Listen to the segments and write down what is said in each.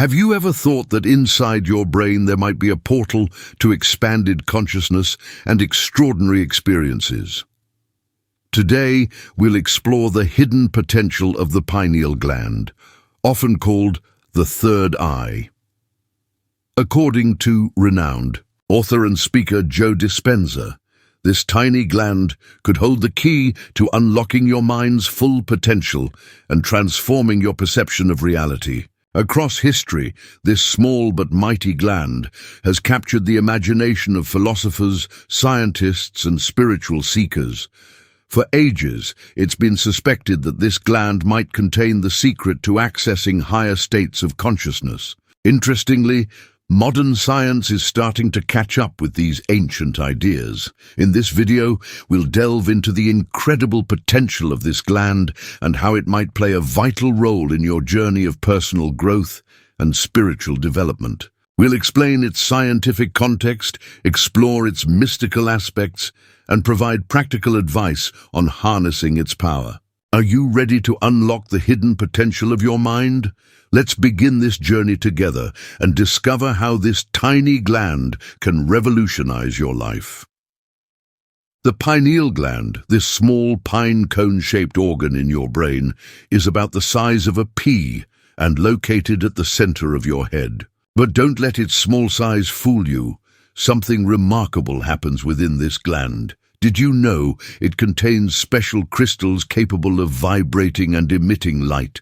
Have you ever thought that inside your brain there might be a portal to expanded consciousness and extraordinary experiences? Today, we'll explore the hidden potential of the pineal gland, often called the third eye. According to renowned author and speaker Joe Dispenza, this tiny gland could hold the key to unlocking your mind's full potential and transforming your perception of reality. Across history, this small but mighty gland has captured the imagination of philosophers, scientists, and spiritual seekers. For ages, it's been suspected that this gland might contain the secret to accessing higher states of consciousness. Interestingly, modern science is starting to catch up with these ancient ideas. In this video, we'll delve into the incredible potential of this gland and how it might play a vital role in your journey of personal growth and spiritual development. We'll explain its scientific context, explore its mystical aspects, and provide practical advice on harnessing its power. Are you ready to unlock the hidden potential of your mind? Let's begin this journey together and discover how this tiny gland can revolutionize your life. The pineal gland, this small pine cone-shaped organ in your brain, is about the size of a pea and located at the center of your head. But don't let its small size fool you. Something remarkable happens within this gland. Did you know it contains special crystals capable of vibrating and emitting light?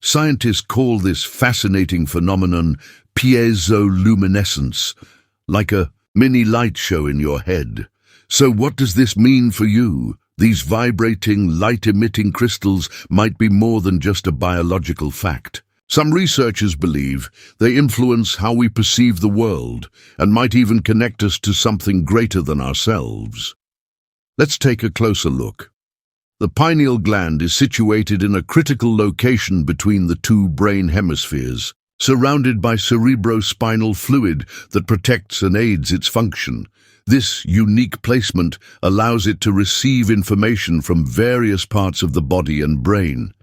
Scientists call this fascinating phenomenon piezoluminescence, like a mini light show in your head. So what does this mean for you? These vibrating, light-emitting crystals might be more than just a biological fact. Some researchers believe they influence how we perceive the world and might even connect us to something greater than ourselves. Let's take a closer look. The pineal gland is situated in a critical location between the two brain hemispheres, surrounded by cerebrospinal fluid that protects and aids its function. This unique placement allows it to receive information from various parts of the body and brain.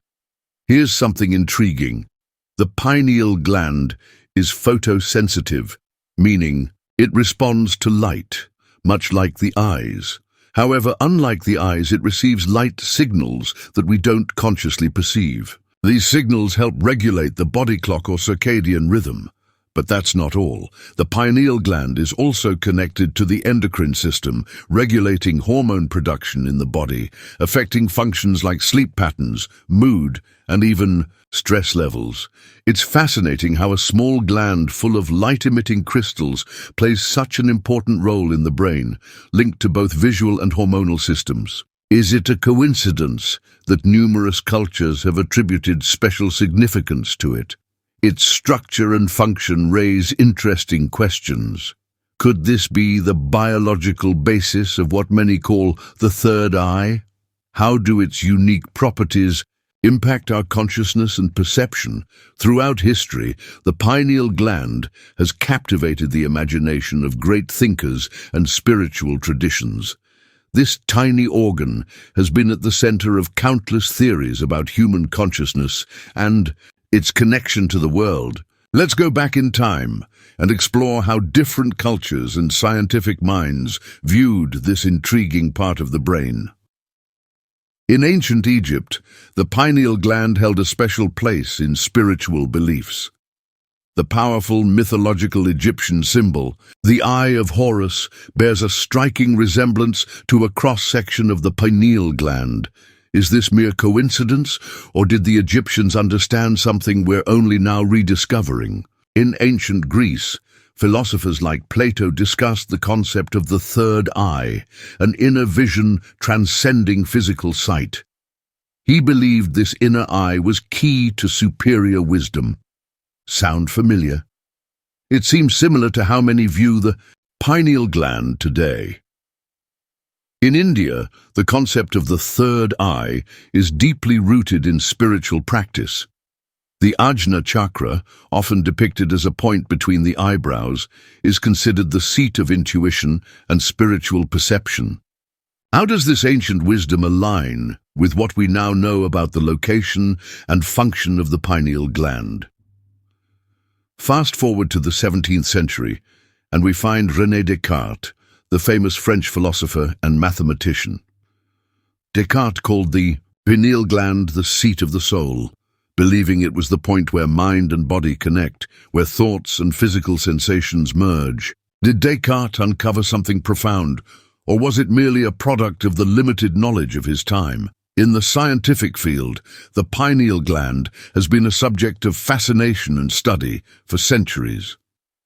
Here's something intriguing. The pineal gland is photosensitive, meaning it responds to light, much like the eyes. However, unlike the eyes, it receives light signals that we don't consciously perceive. These signals help regulate the body clock or circadian rhythm. But that's not all. The pineal gland is also connected to the endocrine system, regulating hormone production in the body, affecting functions like sleep patterns, mood, and even stress levels. It's fascinating how a small gland full of light-emitting crystals plays such an important role in the brain, linked to both visual and hormonal systems. Is it a coincidence that numerous cultures have attributed special significance to it? Its structure and function raise interesting questions. Could this be the biological basis of what many call the third eye? How do its unique properties impact our consciousness and perception? Throughout history, the pineal gland has captivated the imagination of great thinkers and spiritual traditions. This tiny organ has been at the center of countless theories about human consciousness and its connection to the world. Let's go back in time and explore how different cultures and scientific minds viewed this intriguing part of the brain. In ancient Egypt, the pineal gland held a special place in spiritual beliefs. The powerful mythological Egyptian symbol, the Eye of Horus, bears a striking resemblance to a cross-section of the pineal gland. Is this mere coincidence, or did the Egyptians understand something we're only now rediscovering? In ancient Greece, philosophers like Plato discussed the concept of the third eye, an inner vision transcending physical sight. He believed this inner eye was key to superior wisdom. Sound familiar? It seems similar to how many view the pineal gland today. In India, the concept of the third eye is deeply rooted in spiritual practice. The Ajna chakra, often depicted as a point between the eyebrows, is considered the seat of intuition and spiritual perception. How does this ancient wisdom align with what we now know about the location and function of the pineal gland? Fast forward to the 17th century, and we find René Descartes, the famous French philosopher and mathematician. Descartes called the pineal gland the seat of the soul, believing it was the point where mind and body connect, where thoughts and physical sensations merge. Did Descartes uncover something profound, or was it merely a product of the limited knowledge of his time? In the scientific field, the pineal gland has been a subject of fascination and study for centuries.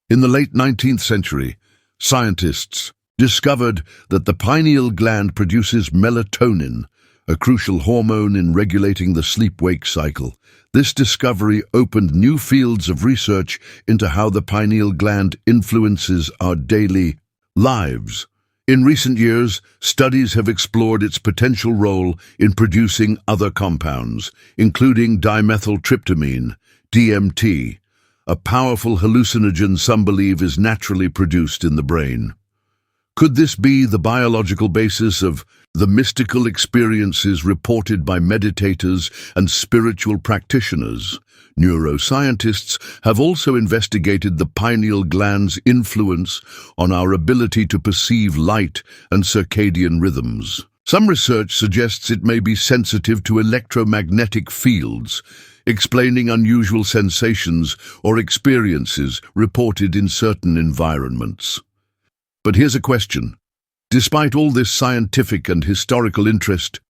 In the late 19th century, scientists discovered that the pineal gland produces melatonin, a crucial hormone in regulating the sleep-wake cycle. This discovery opened new fields of research into how the pineal gland influences our daily lives. In recent years, studies have explored its potential role in producing other compounds, including dimethyltryptamine, DMT, a powerful hallucinogen some believe is naturally produced in the brain. Could this be the biological basis of the mystical experiences reported by meditators and spiritual practitioners? Neuroscientists have also investigated the pineal gland's influence on our ability to perceive light and circadian rhythms. Some research suggests it may be sensitive to electromagnetic fields, explaining unusual sensations or experiences reported in certain environments. But here's a question. Despite all this scientific and historical interest,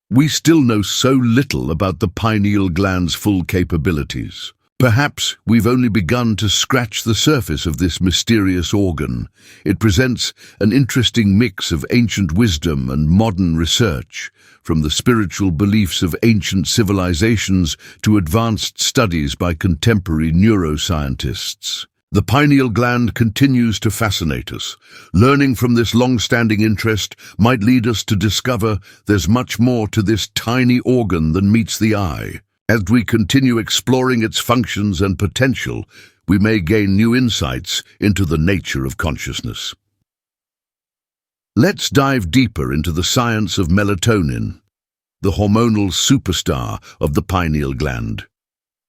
we still know so little about the pineal gland's full capabilities. Perhaps we've only begun to scratch the surface of this mysterious organ. It presents an interesting mix of ancient wisdom and modern research, from the spiritual beliefs of ancient civilizations to advanced studies by contemporary neuroscientists. The pineal gland continues to fascinate us. Learning from this long-standing interest might lead us to discover there's much more to this tiny organ than meets the eye. As we continue exploring its functions and potential, we may gain new insights into the nature of consciousness. Let's dive deeper into the science of melatonin, the hormonal superstar of the pineal gland.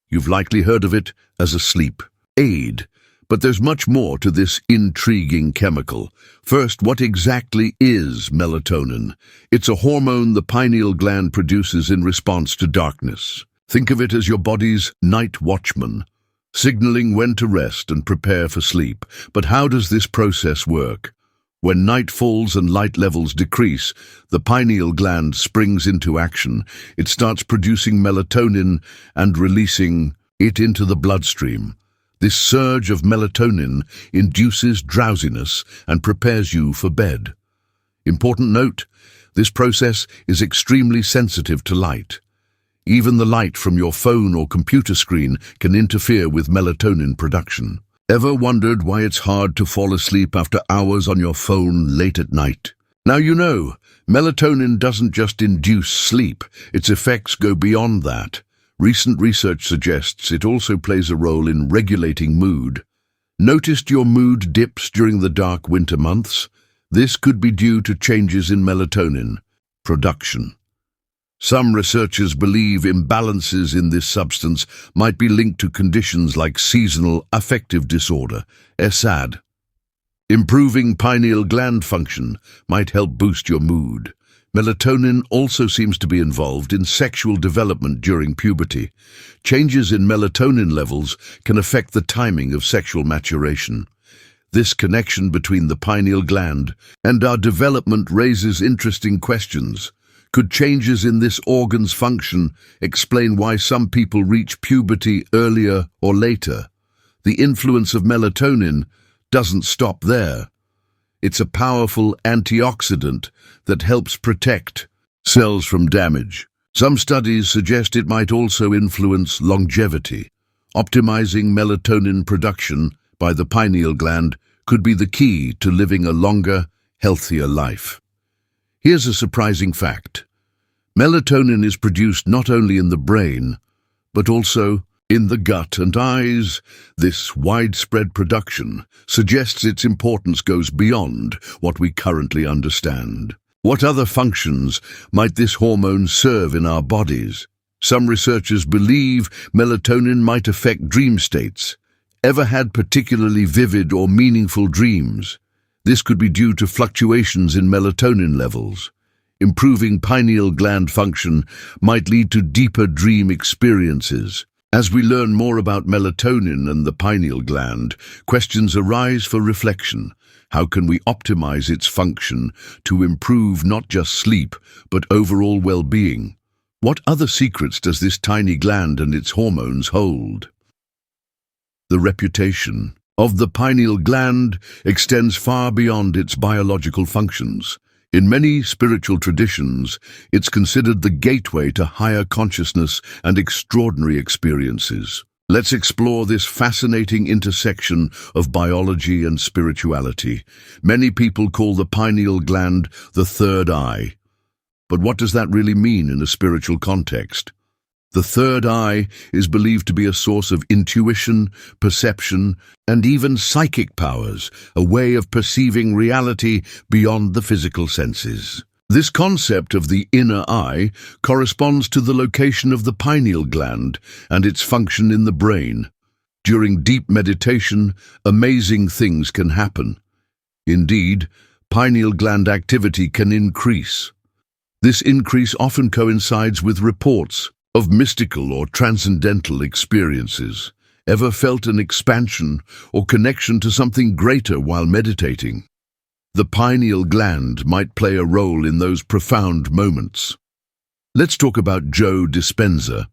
You've likely heard of it as a sleep aid, but there's much more to this intriguing chemical. First, what exactly is melatonin? It's a hormone the pineal gland produces in response to darkness. Think of it as your body's night watchman, signaling when to rest and prepare for sleep. But how does this process work? When night falls and light levels decrease, the pineal gland springs into action. It starts producing melatonin and releasing it into the bloodstream. This surge of melatonin induces drowsiness and prepares you for bed. Important note, this process is extremely sensitive to light. Even the light from your phone or computer screen can interfere with melatonin production. Ever wondered why it's hard to fall asleep after hours on your phone late at night? Now you know, melatonin doesn't just induce sleep, its effects go beyond that. Recent research suggests it also plays a role in regulating mood. Noticed your mood dips during the dark winter months? This could be due to changes in melatonin production. Some researchers believe imbalances in this substance might be linked to conditions like seasonal affective disorder, SAD. Improving pineal gland function might help boost your mood. Melatonin also seems to be involved in sexual development during puberty. Changes in melatonin levels can affect the timing of sexual maturation. This connection between the pineal gland and our development raises interesting questions. Could changes in this organ's function explain why some people reach puberty earlier or later? The influence of melatonin doesn't stop there. It's a powerful antioxidant that helps protect cells from damage. Some studies suggest it might also influence longevity. Optimizing melatonin production by the pineal gland could be the key to living a longer, healthier life. Here's a surprising fact. Melatonin is produced not only in the brain, but also in the gut and eyes. This widespread production suggests its importance goes beyond what we currently understand. What other functions might this hormone serve in our bodies? Some researchers believe melatonin might affect dream states, Ever had particularly vivid or meaningful dreams? This could be due to fluctuations in melatonin levels. Improving pineal gland function might lead to deeper dream experiences. As we learn more about melatonin and the pineal gland, questions arise for reflection. How can we optimize its function to improve not just sleep, but overall well-being? What other secrets does this tiny gland and its hormones hold? The reputation of the pineal gland extends far beyond its biological functions. In many spiritual traditions, it's considered the gateway to higher consciousness and extraordinary experiences. Let's explore this fascinating intersection of biology and spirituality. Many people call the pineal gland the third eye. But what does that really mean in a spiritual context? The third eye is believed to be a source of intuition, perception, and even psychic powers, a way of perceiving reality beyond the physical senses. This concept of the inner eye corresponds to the location of the pineal gland and its function in the brain. During deep meditation, amazing things can happen. Indeed, pineal gland activity can increase. This increase often coincides with reports of mystical or transcendental experiences. Ever felt an expansion or connection to something greater while meditating? The pineal gland might play a role in those profound moments. Let's talk about Joe Dispenza,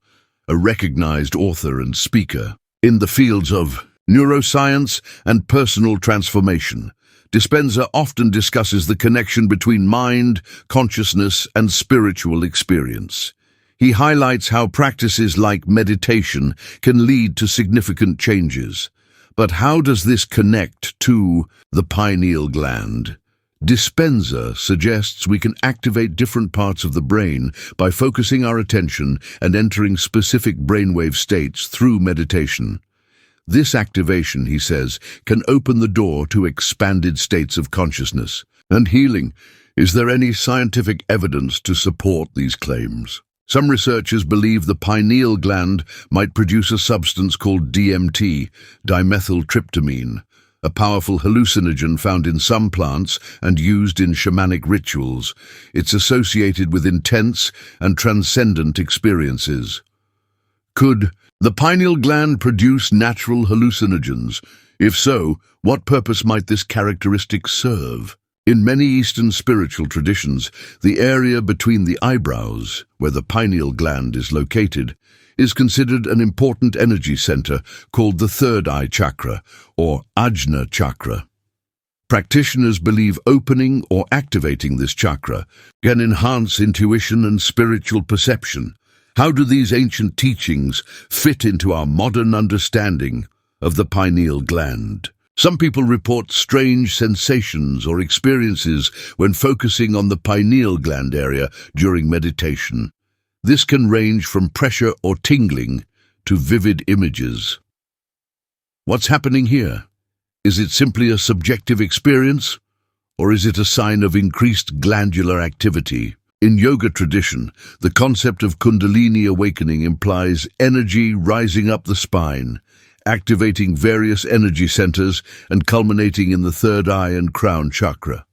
a recognized author and speaker in the fields of neuroscience and personal transformation. Dispenza often discusses the connection between mind, consciousness, and spiritual experience. He highlights how practices like meditation can lead to significant changes. But how does this connect to the pineal gland? Dispenza suggests we can activate different parts of the brain by focusing our attention and entering specific brainwave states through meditation. This activation, he says, can open the door to expanded states of consciousness and healing. Is there any scientific evidence to support these claims? Some researchers believe the pineal gland might produce a substance called DMT, dimethyltryptamine, a powerful hallucinogen found in some plants and used in shamanic rituals. It's associated with intense and transcendent experiences. Could the pineal gland produce natural hallucinogens? If so, what purpose might this characteristic serve? In many Eastern spiritual traditions, the area between the eyebrows, where the pineal gland is located, is considered an important energy center called the third eye chakra, or Ajna chakra. Practitioners believe opening or activating this chakra can enhance intuition and spiritual perception. How do these ancient teachings fit into our modern understanding of the pineal gland? Some people report strange sensations or experiences when focusing on the pineal gland area during meditation. This can range from pressure or tingling to vivid images. What's happening here? Is it simply a subjective experience, or is it a sign of increased glandular activity? In yoga tradition, the concept of Kundalini awakening implies energy rising up the spine, activating various energy centers and culminating in the third eye and crown chakra.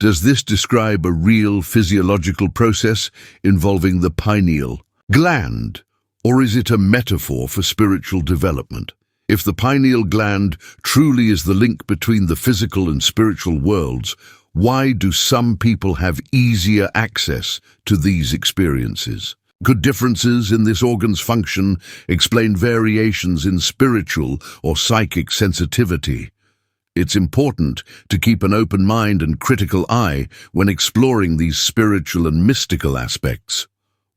Does this describe a real physiological process involving the pineal gland, or is it a metaphor for spiritual development? If the pineal gland truly is the link between the physical and spiritual worlds, why do some people have easier access to these experiences? Could differences in this organ's function explain variations in spiritual or psychic sensitivity? It's important to keep an open mind and critical eye when exploring these spiritual and mystical aspects.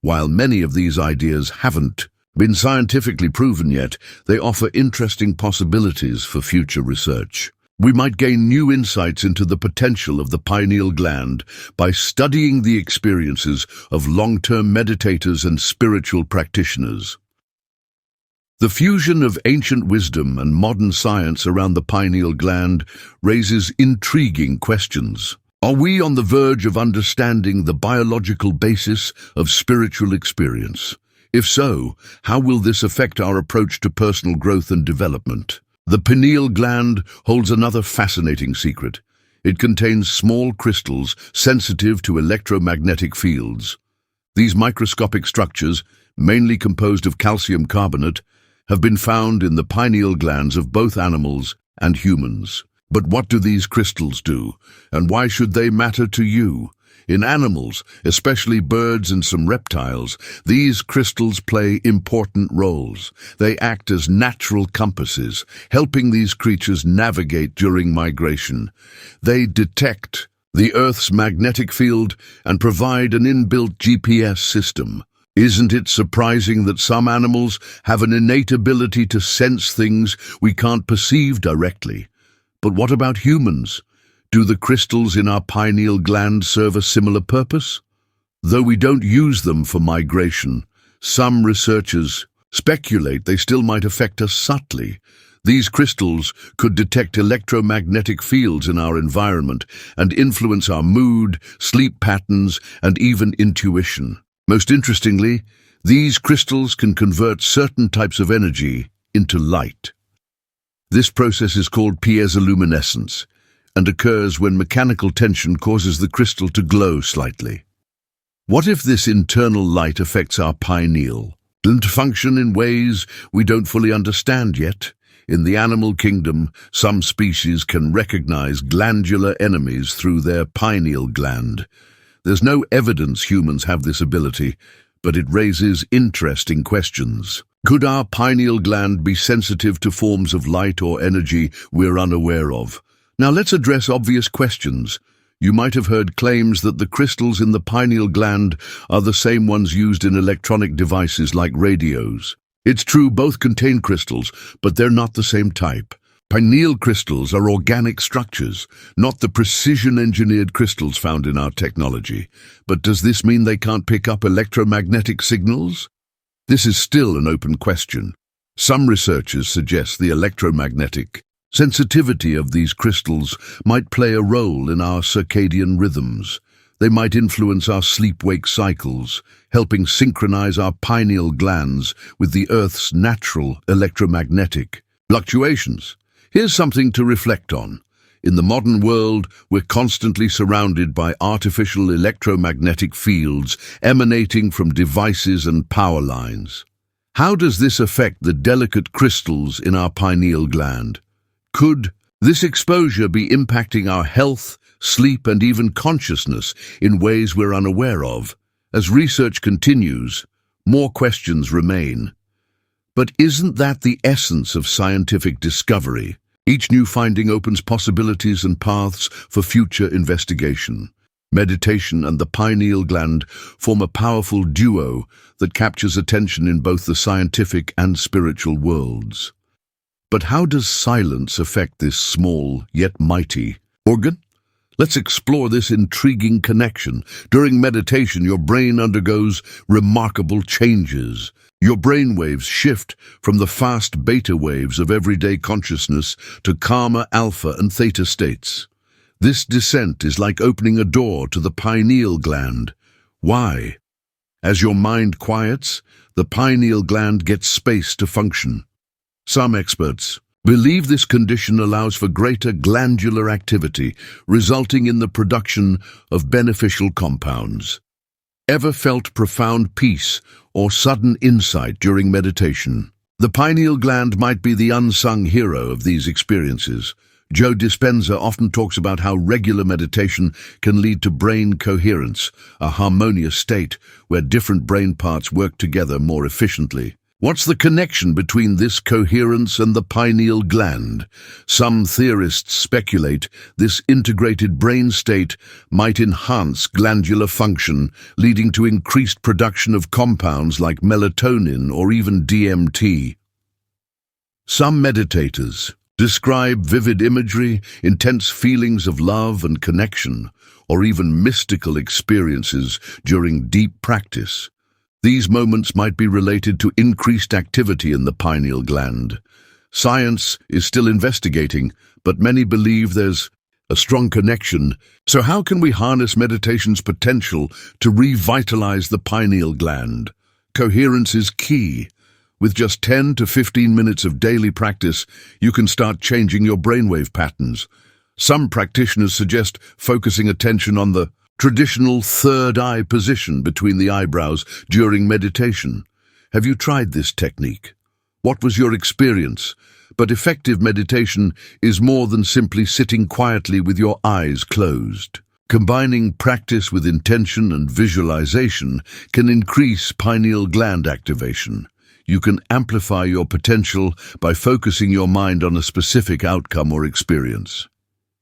While many of these ideas haven't been scientifically proven yet, they offer interesting possibilities for future research. We might gain new insights into the potential of the pineal gland by studying the experiences of long-term meditators and spiritual practitioners. The fusion of ancient wisdom and modern science around the pineal gland raises intriguing questions. Are we on the verge of understanding the biological basis of spiritual experience? If so, how will this affect our approach to personal growth and development? The pineal gland holds another fascinating secret. It contains small crystals sensitive to electromagnetic fields. These microscopic structures, mainly composed of calcium carbonate, have been found in the pineal glands of both animals and humans. But what do these crystals do, and why should they matter to you? In animals, especially birds and some reptiles, these crystals play important roles. They act as natural compasses, helping these creatures navigate during migration. They detect the Earth's magnetic field and provide an inbuilt GPS system. Isn't it surprising that some animals have an innate ability to sense things we can't perceive directly? But what about humans? Do the crystals in our pineal gland serve a similar purpose? Though we don't use them for migration, some researchers speculate they still might affect us subtly. These crystals could detect electromagnetic fields in our environment and influence our mood, sleep patterns, and even intuition. Most interestingly, these crystals can convert certain types of energy into light. This process is called piezoluminescence and occurs when mechanical tension causes the crystal to glow slightly. What if this internal light affects our pineal gland function in ways we don't fully understand yet? In the animal kingdom, some species can recognize glandular enemies through their pineal gland. There's no evidence humans have this ability, but it raises interesting questions. Could our pineal gland be sensitive to forms of light or energy we're unaware of? Now let's address obvious questions. You might have heard claims that the crystals in the pineal gland are the same ones used in electronic devices like radios. It's true, both contain crystals, but they're not the same type. Pineal crystals are organic structures, not the precision-engineered crystals found in our technology. But does this mean they can't pick up electromagnetic signals? This is still an open question. Some researchers suggest the electromagnetic sensitivity of these crystals might play a role in our circadian rhythms. They might influence our sleep-wake cycles, helping synchronize our pineal glands with the Earth's natural electromagnetic fluctuations. Here's something to reflect on. In the modern world, we're constantly surrounded by artificial electromagnetic fields emanating from devices and power lines. How does this affect the delicate crystals in our pineal gland? Could this exposure be impacting our health, sleep, and even consciousness in ways we're unaware of? As research continues, more questions remain. But isn't that the essence of scientific discovery? Each new finding opens possibilities and paths for future investigation. Meditation and the pineal gland form a powerful duo that captures attention in both the scientific and spiritual worlds. But how does silence affect this small yet mighty organ? Let's explore this intriguing connection. During meditation, your brain undergoes remarkable changes. Your brain waves shift from the fast beta waves of everyday consciousness to calmer alpha and theta states. This descent is like opening a door to the pineal gland. Why? As your mind quiets, the pineal gland gets space to function. Some experts believe this condition allows for greater glandular activity, resulting in the production of beneficial compounds. Ever felt profound peace or sudden insight during meditation? The pineal gland might be the unsung hero of these experiences. Joe Dispenza often talks about how regular meditation can lead to brain coherence, a harmonious state where different brain parts work together more efficiently. What's the connection between this coherence and the pineal gland? Some theorists speculate this integrated brain state might enhance glandular function, leading to increased production of compounds like melatonin or even DMT. Some meditators describe vivid imagery, intense feelings of love and connection, or even mystical experiences during deep practice. These moments might be related to increased activity in the pineal gland. Science is still investigating, but many believe there's a strong connection. So how can we harness meditation's potential to revitalize the pineal gland? Coherence is key. With just 10 to 15 minutes of daily practice, you can start changing your brainwave patterns. Some practitioners suggest focusing attention on the traditional third eye position between the eyebrows during meditation. Have you tried this technique? What was your experience? But effective meditation is more than simply sitting quietly with your eyes closed. Combining practice with intention and visualization can increase pineal gland activation. You can amplify your potential by focusing your mind on a specific outcome or experience.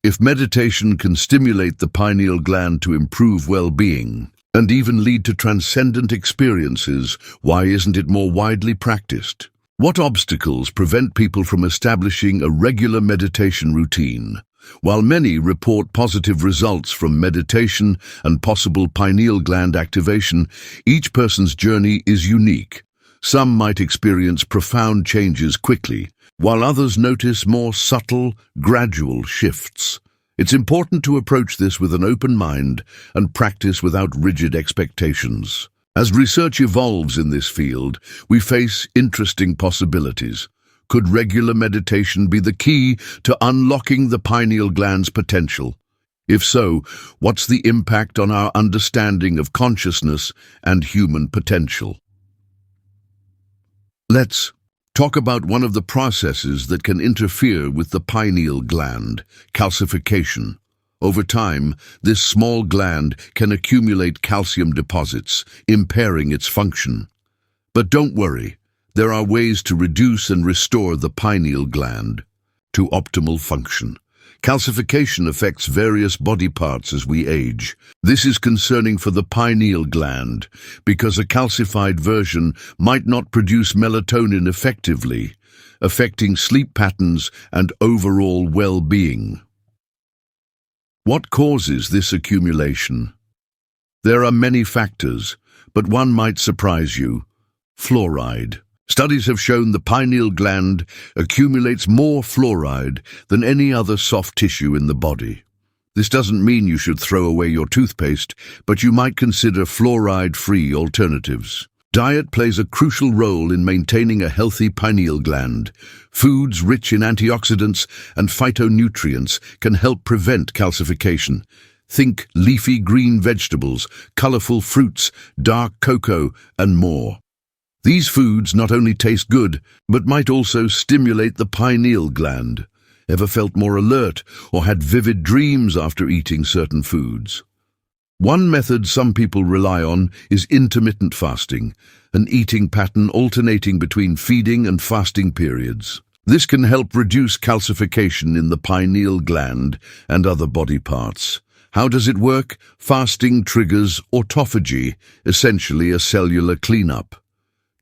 If meditation can stimulate the pineal gland to improve well-being and even lead to transcendent experiences, why isn't it more widely practiced? What obstacles prevent people from establishing a regular meditation routine? While many report positive results from meditation and possible pineal gland activation, each person's journey is unique. Some might experience profound changes quickly, while others notice more subtle, gradual shifts. It's important to approach this with an open mind and practice without rigid expectations. As research evolves in this field, we face interesting possibilities. Could regular meditation be the key to unlocking the pineal gland's potential? If so, what's the impact on our understanding of consciousness and human potential? Let's talk about one of the processes that can interfere with the pineal gland, calcification. Over time, this small gland can accumulate calcium deposits, impairing its function. But don't worry, there are ways to reduce and restore the pineal gland to optimal function. Calcification affects various body parts as we age. This is concerning for the pineal gland because a calcified version might not produce melatonin effectively, affecting sleep patterns and overall well-being. What causes this accumulation? There are many factors, but one might surprise you: fluoride. Studies have shown the pineal gland accumulates more fluoride than any other soft tissue in the body. This doesn't mean you should throw away your toothpaste, but you might consider fluoride-free alternatives. Diet plays a crucial role in maintaining a healthy pineal gland. Foods rich in antioxidants and phytonutrients can help prevent calcification. Think leafy green vegetables, colorful fruits, dark cocoa, and more. These foods not only taste good, but might also stimulate the pineal gland. Ever felt more alert or had vivid dreams after eating certain foods? One method some people rely on is intermittent fasting, an eating pattern alternating between feeding and fasting periods. This can help reduce calcification in the pineal gland and other body parts. How does it work? Fasting triggers autophagy, essentially a cellular cleanup.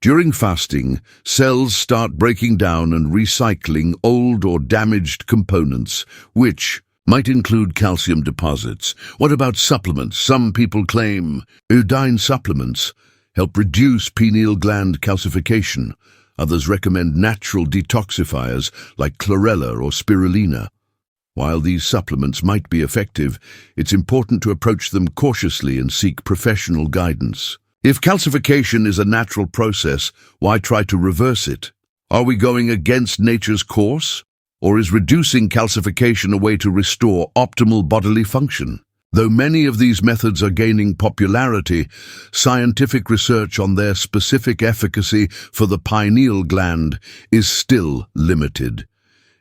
During fasting, cells start breaking down and recycling old or damaged components, which might include calcium deposits. What about supplements? Some people claim iodine supplements help reduce pineal gland calcification. Others recommend natural detoxifiers like chlorella or spirulina. While these supplements might be effective, it's important to approach them cautiously and seek professional guidance. If calcification is a natural process, why try to reverse it? Are we going against nature's course? Or is reducing calcification a way to restore optimal bodily function? Though many of these methods are gaining popularity, scientific research on their specific efficacy for the pineal gland is still limited.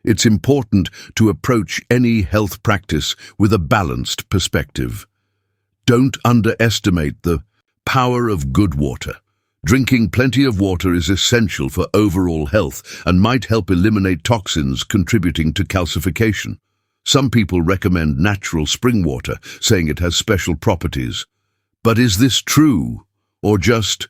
It's important to approach any health practice with a balanced perspective. Don't underestimate the power of good water. Drinking plenty of water is essential for overall health and might help eliminate toxins contributing to calcification. Some people recommend natural spring water, saying it has special properties. But is this true, or just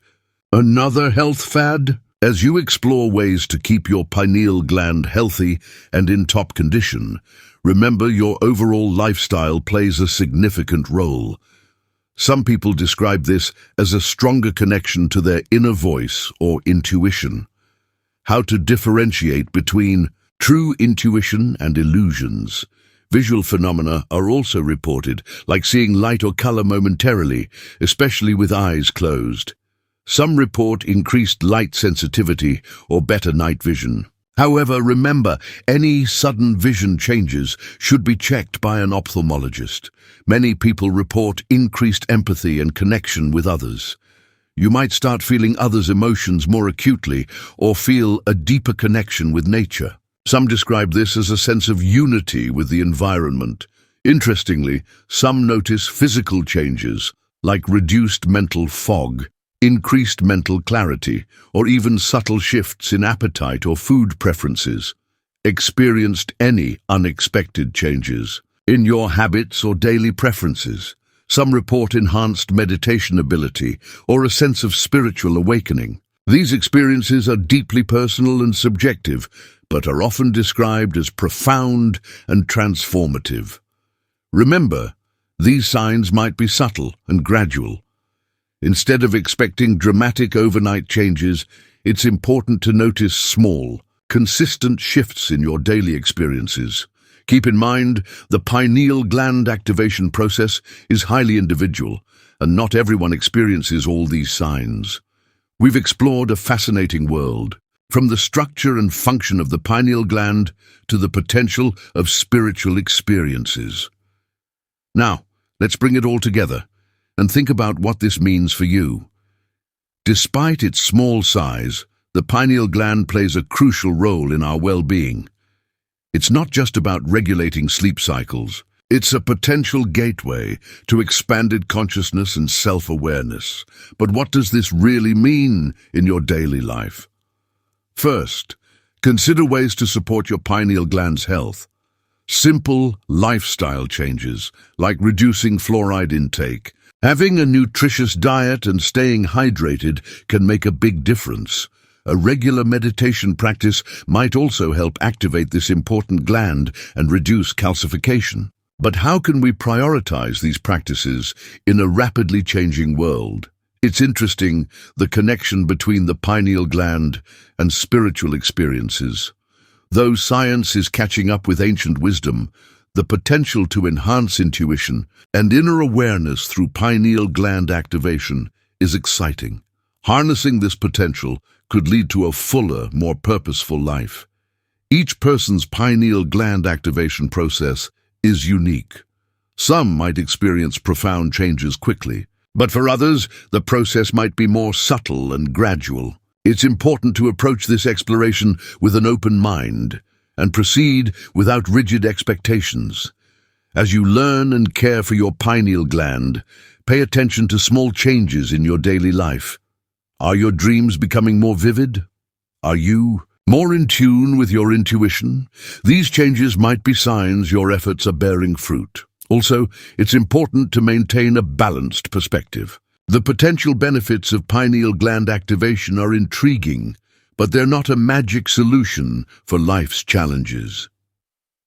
another health fad? As you explore ways to keep your pineal gland healthy and in top condition, remember your overall lifestyle plays a significant role. Some people describe this as a stronger connection to their inner voice or intuition. How to differentiate between true intuition and illusions. Visual phenomena are also reported, like seeing light or color momentarily, especially with eyes closed. Some report increased light sensitivity or better night vision. However, remember, any sudden vision changes should be checked by an ophthalmologist. Many people report increased empathy and connection with others. You might start feeling others' emotions more acutely or feel a deeper connection with nature. Some describe this as a sense of unity with the environment. Interestingly, some notice physical changes, like reduced mental fog, increased mental clarity, or even subtle shifts in appetite or food preferences. Experienced any unexpected changes in your habits or daily preferences? Some report enhanced meditation ability or a sense of spiritual awakening. These experiences are deeply personal and subjective, but are often described as profound and transformative. Remember, these signs might be subtle and gradual. Instead of expecting dramatic overnight changes, it's important to notice small, consistent shifts in your daily experiences. Keep in mind, the pineal gland activation process is highly individual, and not everyone experiences all these signs. We've explored a fascinating world, from the structure and function of the pineal gland to the potential of spiritual experiences. Now, let's bring it all together and think about what this means for you. Despite its small size, the pineal gland plays a crucial role in our well-being. It's not just about regulating sleep cycles. It's a potential gateway to expanded consciousness and self-awareness. But what does this really mean in your daily life? First, consider ways to support your pineal gland's health. Simple lifestyle changes, like reducing fluoride intake, having a nutritious diet and staying hydrated can make a big difference. A regular meditation practice might also help activate this important gland and reduce calcification. But how can we prioritize these practices in a rapidly changing world? It's interesting, the connection between the pineal gland and spiritual experiences. Though science is catching up with ancient wisdom, the potential to enhance intuition and inner awareness through pineal gland activation is exciting. Harnessing this potential could lead to a fuller, more purposeful life. Each person's pineal gland activation process is unique. Some might experience profound changes quickly, but for others, the process might be more subtle and gradual. It's important to approach this exploration with an open mind and proceed without rigid expectations. As you learn and care for your pineal gland, pay attention to small changes in your daily life. Are your dreams becoming more vivid? Are you more in tune with your intuition? These changes might be signs your efforts are bearing fruit. Also, it's important to maintain a balanced perspective. The potential benefits of pineal gland activation are intriguing, but they're not a magic solution for life's challenges.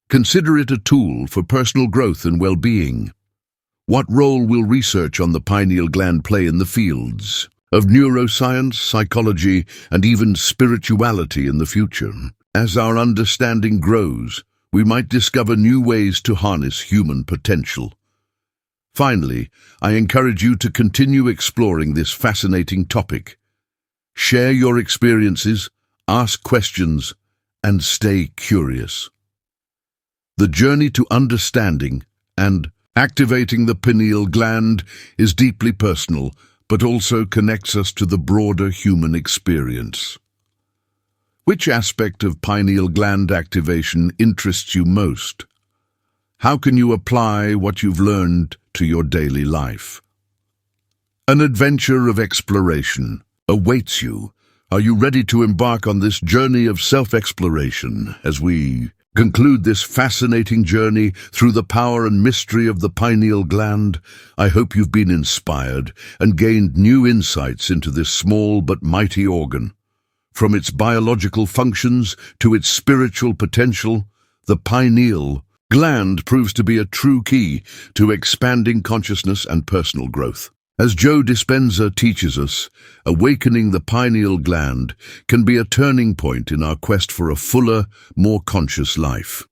Consider it a tool for personal growth and well-being. What role will research on the pineal gland play in the fields of neuroscience, psychology, and even spirituality in the future? As our understanding grows, we might discover new ways to harness human potential. Finally, I encourage you to continue exploring this fascinating topic. Share your experiences, ask questions, and stay curious. The journey to understanding and activating the pineal gland is deeply personal, but also connects us to the broader human experience. Which aspect of pineal gland activation interests you most? How can you apply what you've learned to your daily life? An adventure of exploration awaits you. Are you ready to embark on this journey of self-exploration as we conclude this fascinating journey through the power and mystery of the pineal gland? I hope you've been inspired and gained new insights into this small but mighty organ. From its biological functions to its spiritual potential, the pineal gland proves to be a true key to expanding consciousness and personal growth. As Joe Dispenza teaches us, awakening the pineal gland can be a turning point in our quest for a fuller, more conscious life.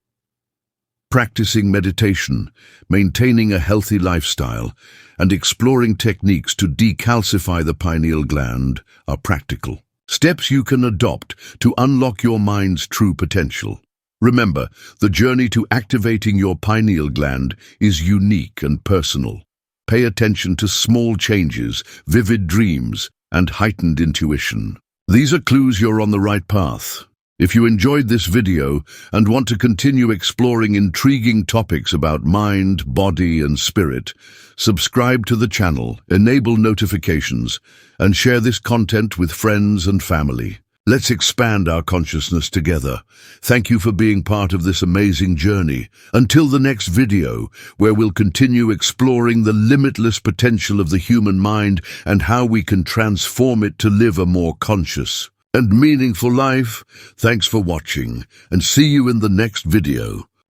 Practicing meditation, maintaining a healthy lifestyle, and exploring techniques to decalcify the pineal gland are practical steps you can adopt to unlock your mind's true potential. Remember, the journey to activating your pineal gland is unique and personal. Pay attention to small changes, vivid dreams, and heightened intuition. These are clues you're on the right path. If you enjoyed this video and want to continue exploring intriguing topics about mind, body, and spirit, subscribe to the channel, enable notifications, and share this content with friends and family. Let's expand our consciousness together. Thank you for being part of this amazing journey. Until the next video, where we'll continue exploring the limitless potential of the human mind and how we can transform it to live a more conscious and meaningful life. Thanks for watching, and see you in the next video.